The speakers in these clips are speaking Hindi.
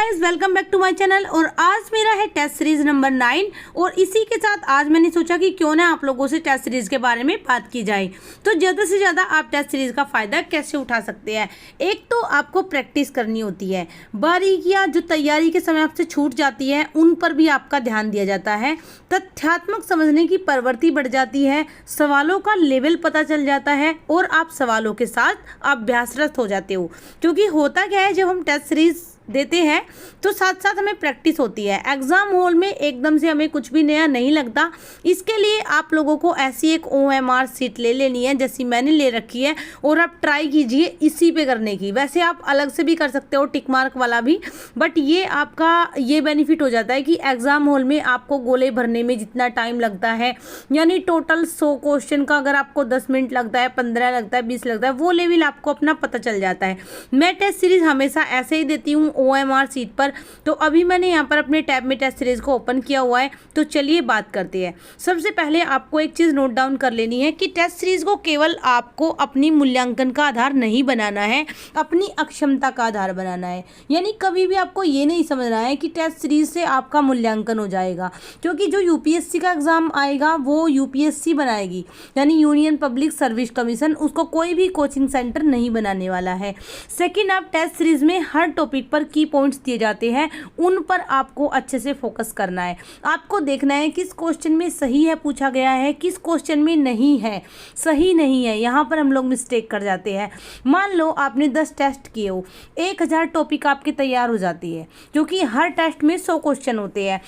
Guys, welcome back to my channel. और आज मेरा है टेस्ट सीरीज नंबर 9 और इसी के साथ आज मैंने सोचा कि क्यों ना आप लोगों से टेस्ट सीरीज के बारे में बात की जाए। तो ज़्यादा से ज़्यादा आप टेस्ट सीरीज का फ़ायदा कैसे उठा सकते हैं। एक तो आपको प्रैक्टिस करनी होती है, बारीकियाँ जो तैयारी के समय आपसे छूट जाती है उन पर भी आपका ध्यान दिया जाता है, तथ्यात्मक समझने की प्रवृत्ति बढ़ जाती है, सवालों का लेवल पता चल जाता है और आप सवालों के साथ अभ्यासरत हो जाते हो। क्योंकि होता क्या है, जब हम टेस्ट सीरीज देते हैं तो साथ साथ हमें प्रैक्टिस होती है। एग्ज़ाम हॉल में एकदम से हमें कुछ भी नया नहीं लगता। इसके लिए आप लोगों को ऐसी एक OMR सीट ले लेनी है जैसी मैंने ले रखी है और आप ट्राई कीजिए इसी पे करने की। वैसे आप अलग से भी कर सकते हो, टिक मार्क वाला भी, बट ये आपका ये बेनिफिट हो जाता है कि एग्ज़ाम हॉल में आपको गोले भरने में जितना टाइम लगता है, यानी टोटल 100 क्वेश्चन का अगर आपको 10 मिनट लगता है, 15 लगता है, 20 लगता है, वो लेवल आपको अपना पता चल जाता है। मैं टेस्ट सीरीज हमेशा ऐसे ही देती हूँ OMR सीट पर। तो अभी मैंने यहाँ पर अपने टैब में टेस्ट सीरीज को ओपन किया हुआ है, तो चलिए बात करते हैं। सबसे पहले आपको एक चीज़ नोट डाउन कर लेनी है कि टेस्ट सीरीज को केवल आपको अपनी मूल्यांकन का आधार नहीं बनाना है, अपनी अक्षमता का आधार बनाना है। यानी कभी भी आपको ये नहीं समझना है कि टेस्ट सीरीज से आपका मूल्यांकन हो जाएगा, क्योंकि जो UPSC का एग्ज़ाम आएगा वो UPSC बनाएगी, यानी यूनियन पब्लिक सर्विस कमीशन, उसको कोई भी कोचिंग सेंटर नहीं बनाने वाला है। सेकेंड, आप टेस्ट सीरीज में हर टॉपिक पर की पॉइंट्स दिए जाते हैं, उन पर आपको अच्छे से फोकस करना है। आपको देखना है किस क्वेश्चन में सही है पूछा गया है, किस क्वेश्चन में नहीं है, सही नहीं है। यहाँ पर हम लोग मिस्टेक कर जाते हैं। मान लो आपने 10 टेस्ट किए हो, 1000 टॉपिक आपकी तैयार हो जाती है, क्योंकि हर टेस्ट में 100 क्वेश्चन होते हैं।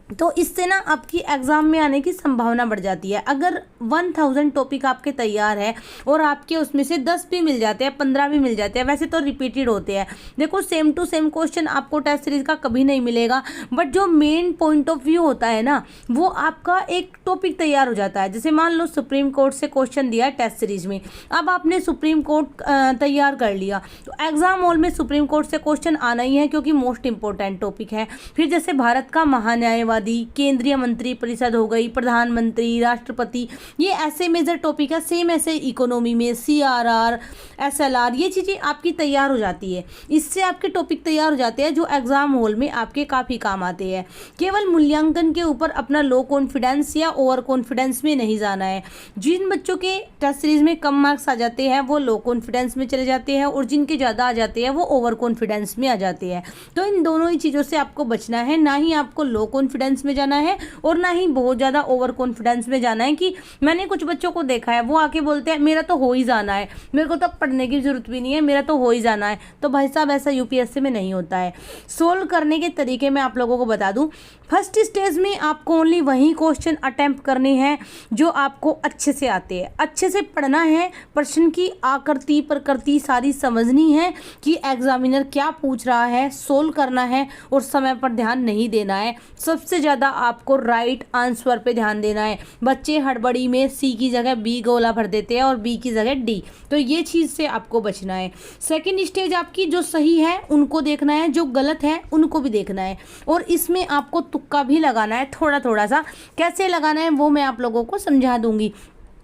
तो इससे ना आपकी एग्ज़ाम में आने की संभावना बढ़ जाती है। अगर 1000 टॉपिक आपके तैयार है और आपके उसमें से 10 भी मिल जाते हैं, 15 भी मिल जाते हैं, वैसे तो रिपीटेड होते हैं। देखो, सेम टू सेम क्वेश्चन आपको टेस्ट सीरीज का कभी नहीं मिलेगा, बट जो मेन पॉइंट ऑफ व्यू होता है ना, वो आपका एक टॉपिक तैयार हो जाता है। जैसे मान लो सुप्रीम कोर्ट से क्वेश्चन दिया है टेस्ट सीरीज में, अब आपने सुप्रीम कोर्ट तैयार कर लिया, तो एग्जाम हॉल में सुप्रीम कोर्ट से क्वेश्चन आना ही है, क्योंकि मोस्ट इंपॉर्टेंट टॉपिक है। फिर जैसे भारत का महान्यायवादी, केंद्रीय मंत्री परिषद हो गई, प्रधानमंत्री, राष्ट्रपति, ये ऐसे मेजर टॉपिक है। सेम ऐसे इकोनॉमी में CRR, SLR, ये चीज़ें आपकी तैयार हो जाती है। इससे आपके टॉपिक तैयार हो जाते हैं जो एग्जाम हॉल में आपके काफ़ी काम आते हैं। केवल मूल्यांकन के ऊपर अपना लो कॉन्फिडेंस या ओवर कॉन्फिडेंस में नहीं जाना है। जिन बच्चों के टेस्ट सीरीज में कम मार्क्स आ जाते हैं वो लो कॉन्फिडेंस में चले जाते हैं, और जिनके ज़्यादा आ जाते हैं वो ओवर कॉन्फिडेंस में आ जाते हैं। तो इन दोनों ही चीज़ों से आपको बचना है। ना ही आपको लो कॉन्फिडेंस में जाना है और ना ही बहुत ज़्यादा ओवर कॉन्फिडेंस में जाना है। कि मैंने कुछ बच्चों को देखा है, वो आके बोलते हैं मेरा तो हो ही जाना है, मेरे को तो पढ़ने की जरूरत भी नहीं है, मेरा तो हो ही जाना है। तो भाई साहब, ऐसा UPSC में नहीं होता है। सोल्व करने के तरीके मैं आप लोगों को बता दूं। फर्स्ट स्टेज में आपको ओनली वही क्वेश्चन अटेम्प्ट करने हैं जो आपको अच्छे से आते हैं। अच्छे से पढ़ना है, प्रश्न की आकृति प्रकृति सारी समझनी है कि एग्जामिनर क्या पूछ रहा है, सोल्व करना है और समय पर ध्यान नहीं देना है। सबसे ज़्यादा आपको राइट आंसर पे ध्यान देना है। बच्चे हड़बड़ी में C की जगह B गोला भर देते हैं और B की जगह D, तो ये चीज़ से आपको बचना है। सेकंड स्टेज आपकी जो सही है उनको देखना है, जो गलत है उनको भी देखना है, और इसमें आपको तुक्का भी लगाना है थोड़ा थोड़ा सा। कैसे लगाना है वो मैं आप लोगों को समझा दूंगी।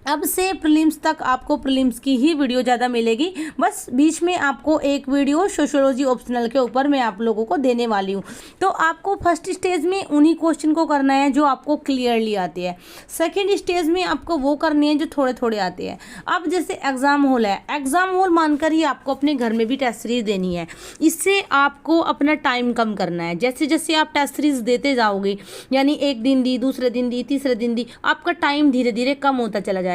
अब से प्रीलिम्स तक आपको प्रीलिम्स की ही वीडियो ज़्यादा मिलेगी, बस बीच में आपको एक वीडियो सोशियोलॉजी ऑप्शनल के ऊपर मैं आप लोगों को देने वाली हूँ। तो आपको फर्स्ट स्टेज में उन्हीं क्वेश्चन को करना है जो आपको क्लियरली आते हैं। सेकंड स्टेज में आपको वो करनी है जो थोड़े थोड़े आते हैं। अब जैसे एग्ज़ाम हॉल है, एग्ज़ाम हॉल मानकर ही आपको अपने घर में भी टेस्ट सीरीज देनी है। इससे आपको अपना टाइम कम करना है। जैसे जैसे आप टेस्ट सीरीज देते जाओगे, यानी एक दिन दी, दूसरे दिन दी, तीसरे दिन दी, आपका टाइम धीरे धीरे कम होता चला जाएगा।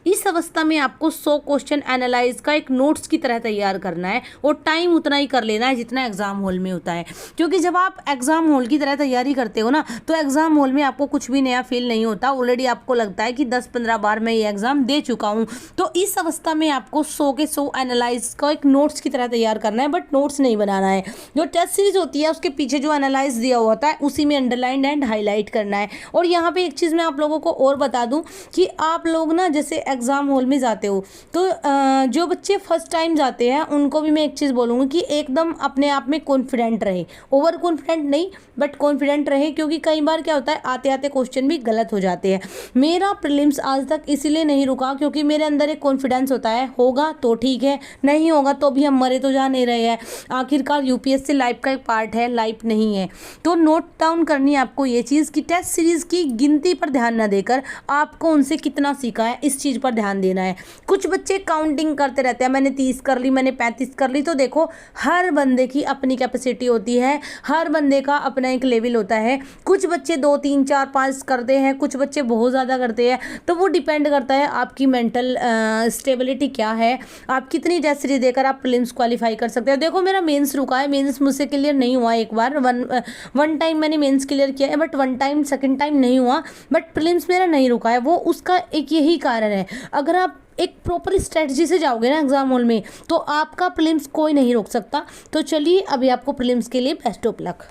इस अवस्था में आपको 100 क्वेश्चन एनालाइज का एक नोट्स की तरह तैयार करना है, और टाइम उतना ही कर लेना है जितना एग्जाम हॉल में होता है। क्योंकि जब आप एग्जाम हॉल की तरह तैयारी करते हो ना, तो एग्जाम हॉल में आपको कुछ भी नया फील नहीं होता। ऑलरेडी आपको लगता है कि 10-15 बार मैं ये एग्जाम दे चुका हूँ। तो इस अवस्था में आपको 100 के 100 एनालाइज का एक नोट्स की तरह तैयार करना है, बट नोट्स नहीं बनाना है। जो टेस्ट सीरीज होती है उसके पीछे जो एनालाइज दिया हुआ होता है उसी में अंडरलाइन एंड हाईलाइट करना है। और यहाँ पे एक चीज़ मैं आप लोगों को और बता दूँ कि आप लोग ना जैसे एग्ज़ाम हॉल में जाते हो तो जो बच्चे फर्स्ट टाइम जाते हैं उनको भी मैं एक चीज़ बोलूँगी कि एकदम अपने आप में कॉन्फिडेंट रहे, ओवर कॉन्फिडेंट नहीं बट कॉन्फिडेंट रहे, क्योंकि कई बार क्या होता है आते आते क्वेश्चन भी गलत हो जाते हैं। मेरा प्रीलिम्स आज तक इसीलिए नहीं रुका क्योंकि मेरे अंदर एक कॉन्फिडेंस होता है, होगा तो ठीक है, नहीं होगा तो भी हम मरे तो जा नहीं रहे हैं, आखिरकार यूपीएससी लाइफ का एक पार्ट है, लाइफ नहीं है। तो नोट डाउन करनी है आपको ये चीज़ कि टेस्ट सीरीज़ की गिनती पर ध्यान न देकर आपको उनसे कितना सीखा है इस चीज़ पर ध्यान देना है। कुछ बच्चे काउंटिंग करते रहते हैं, मैंने 30 कर ली, मैंने 35 कर ली। तो देखो हर बंदे की अपनी कैपेसिटी होती है, हर बंदे का अपना एक लेवल होता है। कुछ बच्चे 2 3 4 5 करते हैं, कुछ बच्चे बहुत ज़्यादा करते हैं। तो वो डिपेंड करता है आपकी मेंटल स्टेबिलिटी क्या है, आप कितनी टेस्ट सीरीज देकर आप प्रीलिम्स क्वालिफाई कर सकते हो। देखो मेरा मेंस रुका है, मेंस मुझसे क्लियर नहीं हुआ, एक बार वन टाइम मैंने मेंस क्लियर किया है but one time second time नहीं हुआ, बट प्रीलिम्स मेरा नहीं रुका है। वो उसका एक यही कारण है, अगर आप एक प्रॉपर स्ट्रेटजी से जाओगे ना एग्जाम हॉल में तो आपका प्रीलिम्स कोई नहीं रोक सकता। तो चलिए अभी आपको प्रीलिम्स के लिए बेस्ट ऑफ लक।